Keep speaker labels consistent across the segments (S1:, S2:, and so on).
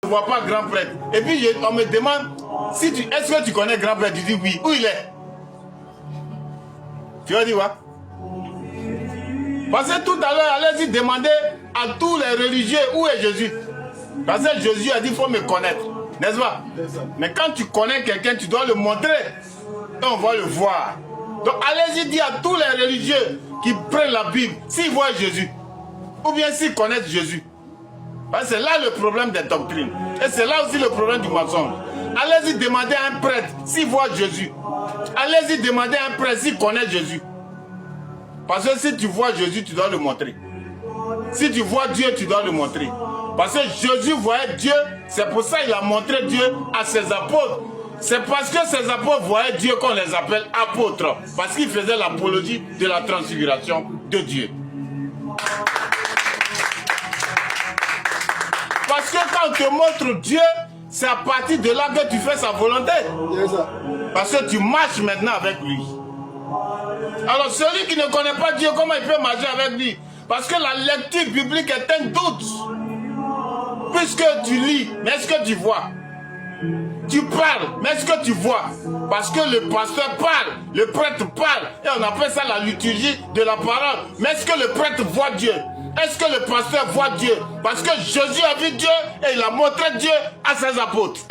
S1: ne vois pas grand prêtre. Et puis on me demande, si est-ce que tu connais grand prêtre? Tu dis oui. Où il est? Tu vas dire quoi? Parce que tout à l'heure, allez-y demander à tous les religieux où est Jésus. Parce que Jésus a dit, il faut me connaître. N'est-ce pas? Mais quand tu connais quelqu'un, tu dois le montrer. Et on va le voir. Donc allez-y dire à tous les religieux qui prennent la Bible, s'ils voient Jésus. Ou bien s'ils connaissent Jésus. Parce que c'est là le problème des doctrines. Et c'est là aussi le problème du mensonge. Allez-y demander à un prêtre s'il voit Jésus. Allez-y demander à un prêtre s'il connaît Jésus. Parce que si tu vois Jésus, tu dois le montrer. Si tu vois Dieu, tu dois le montrer. Parce que Jésus voyait Dieu, c'est pour ça qu'il a montré Dieu à ses apôtres. C'est parce que ses apôtres voyaient Dieu qu'on les appelle apôtres. Parce qu'ils faisaient l'apologie de la transfiguration de Dieu. Parce que quand on te montre Dieu, c'est à partir de là que tu fais sa volonté. Parce que tu marches maintenant avec lui. Alors celui qui ne connaît pas Dieu, comment il peut marcher avec lui? Parce que la lecture biblique est un doute. Puisque tu lis, mais est-ce que tu vois? Tu parles, mais est-ce que tu vois? Parce que le pasteur parle, le prêtre parle, et on appelle ça la liturgie de la parole. Mais est-ce que le prêtre voit Dieu? Est-ce que le pasteur voit Dieu? Parce que Jésus a vu Dieu et il a montré Dieu à ses apôtres.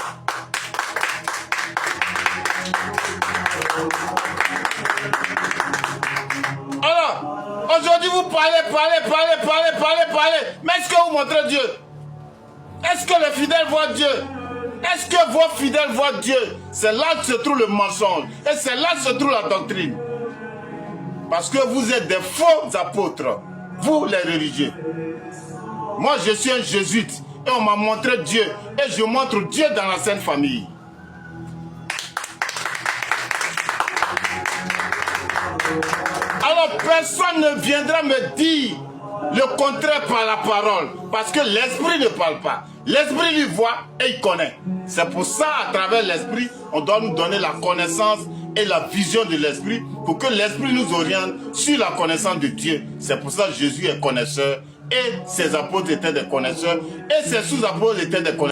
S1: Alors, aujourd'hui vous parlez, mais est-ce que vous montrez Dieu? Est-ce que les fidèles voient Dieu? Est-ce que vos fidèles voient Dieu? C'est là que se trouve le mensonge. Et c'est là que se trouve la doctrine. Parce que vous êtes des faux apôtres. Vous les religieux. Moi je suis un jésuite. Et on m'a montré Dieu. Et je montre Dieu dans la Sainte Famille. Alors personne ne viendra me dire le contraire par la parole. Parce que l'esprit ne parle pas. L'esprit lui voit et il connaît. C'est pour ça, à travers l'esprit, on doit nous donner la connaissance et la vision de l'esprit pour que l'esprit nous oriente sur la connaissance de Dieu. C'est pour ça que Jésus est connaisseur et ses apôtres étaient des connaisseurs et ses sous-apôtres étaient des connaisseurs.